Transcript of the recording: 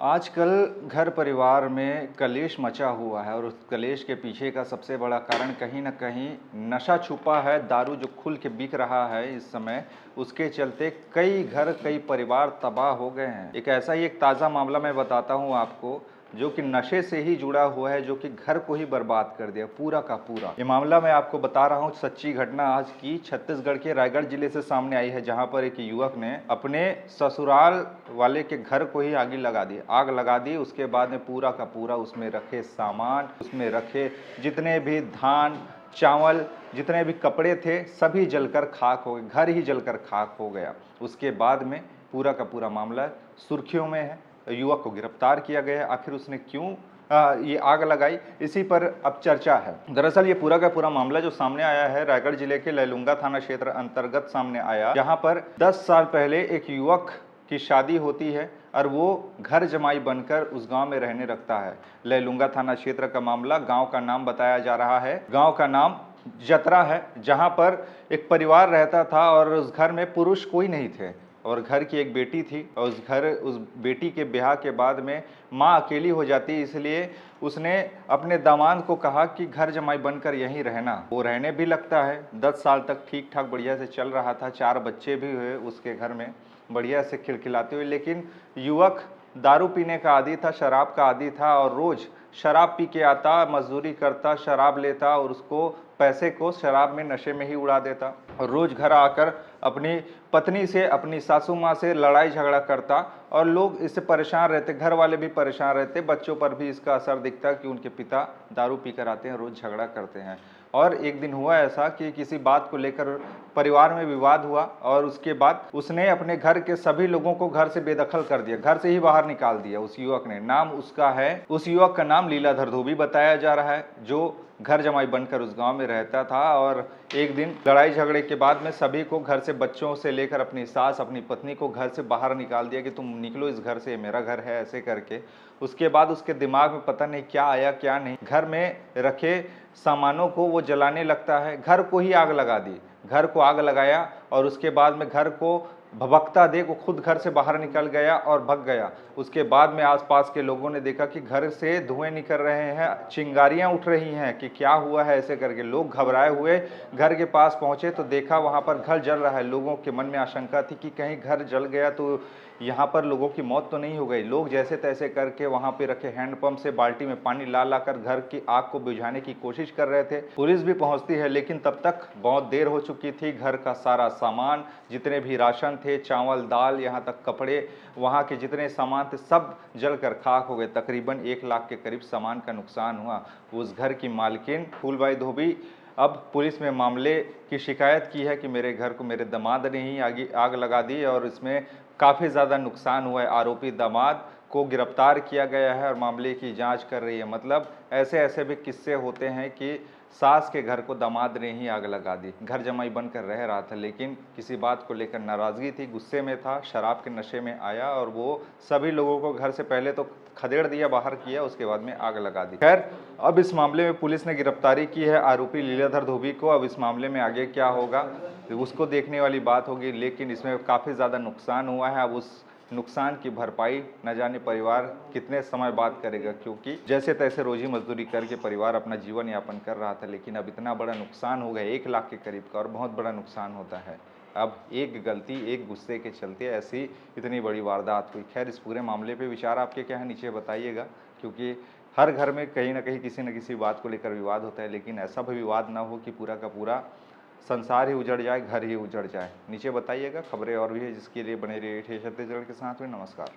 आजकल घर परिवार में कलेश मचा हुआ है और उस कलेश के पीछे का सबसे बड़ा कारण कहीं न कहीं नशा छुपा है। दारू जो खुल के बिक रहा है इस समय, उसके चलते कई घर, कई परिवार तबाह हो गए हैं। एक ऐसा ही एक ताज़ा मामला मैं बताता हूँ आपको, जो कि नशे से ही जुड़ा हुआ है, जो कि घर को ही बर्बाद कर दिया पूरा का पूरा। ये मामला मैं आपको बता रहा हूँ, सच्ची घटना आज की छत्तीसगढ़ के रायगढ़ जिले से सामने आई है, जहाँ पर एक युवक ने अपने ससुराल वाले के घर को ही आग लगा दी। उसके बाद में पूरा का पूरा उसमें रखे सामान, उसमें रखे जितने भी धान, चावल, जितने भी कपड़े थे, सभी जलकर खाक हो गए, घर ही जलकर खाक हो गया। उसके बाद में पूरा का पूरा मामला सुर्खियों में है। युवक को गिरफ्तार किया गया है। आखिर उसने क्यों ये आग लगाई, इसी पर अब चर्चा है। दरअसल ये पूरा का पूरा मामला जो सामने आया है, रायगढ़ जिले के लैलूंगा थाना क्षेत्र अंतर्गत सामने आया, जहां पर 10 साल पहले एक युवक की शादी होती है और वो घर जमाई बनकर उस गांव में रहने लगता है। लैलूंगा थाना क्षेत्र का मामला, गांव का नाम बताया जा रहा है, गांव का नाम जतरा है, जहां पर एक परिवार रहता था और उस घर में पुरुष कोई नहीं थे और घर की एक बेटी थी। और उस बेटी के ब्याह के बाद में माँ अकेली हो जाती, इसलिए उसने अपने दामाद को कहा कि घर जमाई बनकर यहीं रहना। वो रहने भी लगता है। 10 साल तक ठीक ठाक बढ़िया से चल रहा था, 4 बच्चे भी हुए उसके घर में बढ़िया से खिलखिलाते हुए। लेकिन युवक दारू पीने का आदी था, शराब का आदी था और रोज शराब पी के आता, मजदूरी करता, शराब लेता और उसको पैसे को शराब में, नशे में ही उड़ा देता और रोज घर आकर अपनी पत्नी से, अपनी सासू माँ से लड़ाई झगड़ा करता और लोग इससे परेशान रहते, घर वाले भी परेशान रहते, बच्चों पर भी इसका असर दिखता कि उनके पिता दारू पीकर आते हैं, रोज झगड़ा करते हैं। और एक दिन हुआ ऐसा कि किसी बात को लेकर परिवार में विवाद हुआ और उसके बाद उसने अपने घर के सभी लोगों को घर से बेदखल कर दिया, घर से ही बाहर निकाल दिया। उस युवक ने, नाम उसका है, उस युवक का नाम लीलाधर धोबी बताया जा रहा है, जो घर जमाई बनकर उस गांव में रहता था। और एक दिन लड़ाई झगड़े के बाद में सभी को घर से, बच्चों से लेकर अपनी सास, अपनी पत्नी को घर से बाहर निकाल दिया कि तुम निकलो इस घर से, मेरा घर है, ऐसे करके। उसके बाद उसके दिमाग में पता नहीं क्या आया क्या नहीं, घर में रखे सामानों को वो जलाने लगता है, घर को ही आग लगा दी। घर को आग लगाया और उसके बाद में घर को भभकता देख वो खुद घर से बाहर निकल गया और भग गया। उसके बाद में आसपास के लोगों ने देखा कि घर से धुएं निकल रहे हैं, चिंगारियां उठ रही हैं कि क्या हुआ है, ऐसे करके लोग घबराए हुए घर के पास पहुंचे तो देखा वहां पर घर जल रहा है। लोगों के मन में आशंका थी कि कहीं घर जल गया तो यहाँ पर लोगों की मौत तो नहीं हो गई। लोग जैसे तैसे करके वहां पे रखे हैंडपंप से बाल्टी में पानी ला लाकर घर की आग को बुझाने की कोशिश कर रहे थे। पुलिस भी पहुंचती है, लेकिन तब तक बहुत देर हो चुकी थी। घर का सारा सामान, जितने भी राशन थे, चावल दाल, यहाँ तक कपड़े, वहाँ के जितने सामान थे, सब जलकर खाक हो गए। तकरीबन 1 लाख के करीब सामान का नुकसान हुआ। उस घर की मालकिन फूलबाई धोबी अब पुलिस में मामले की शिकायत की है कि मेरे घर को मेरे दामाद ने ही आग लगा दी और इसमें काफ़ी ज़्यादा नुकसान हुआ है। आरोपी दामाद को गिरफ्तार किया गया है और मामले की जांच कर रही है। मतलब ऐसे ऐसे भी किस्से होते हैं कि सास के घर को दामाद ने ही आग लगा दी। घर जमाई बनकर रह रहा था, लेकिन किसी बात को लेकर नाराज़गी थी, गुस्से में था, शराब के नशे में आया और वो सभी लोगों को घर से पहले तो खदेड़ दिया, बाहर किया, उसके बाद में आग लगा दी। खैर, अब इस मामले में पुलिस ने गिरफ्तारी की है आरोपी लीलाधर धोबी को। अब इस मामले में आगे क्या होगा उसको देखने वाली बात होगी, लेकिन इसमें काफ़ी ज़्यादा नुकसान हुआ है। अब उस नुकसान की भरपाई न जाने परिवार कितने समय बाद करेगा, क्योंकि जैसे तैसे रोजी मजदूरी करके परिवार अपना जीवन यापन कर रहा था, लेकिन अब इतना बड़ा नुकसान हो गया, 1 लाख के करीब का, और बहुत बड़ा नुकसान होता है। अब एक गलती, एक गुस्से के चलते ऐसी इतनी बड़ी वारदात हुई। खैर, इस पूरे मामले पे विचार आपके क्या है, नीचे बताइएगा, क्योंकि हर घर में कहीं ना कहीं किसी न किसी बात को लेकर विवाद होता है, लेकिन ऐसा भी विवाद ना हो कि पूरा का पूरा संसार ही उजड़ जाए, घर ही उजड़ जाए। नीचे बताइएगा। खबरें और भी है जिसके लिए बने रहिए छत्तीसगढ़ के साथ में। नमस्कार।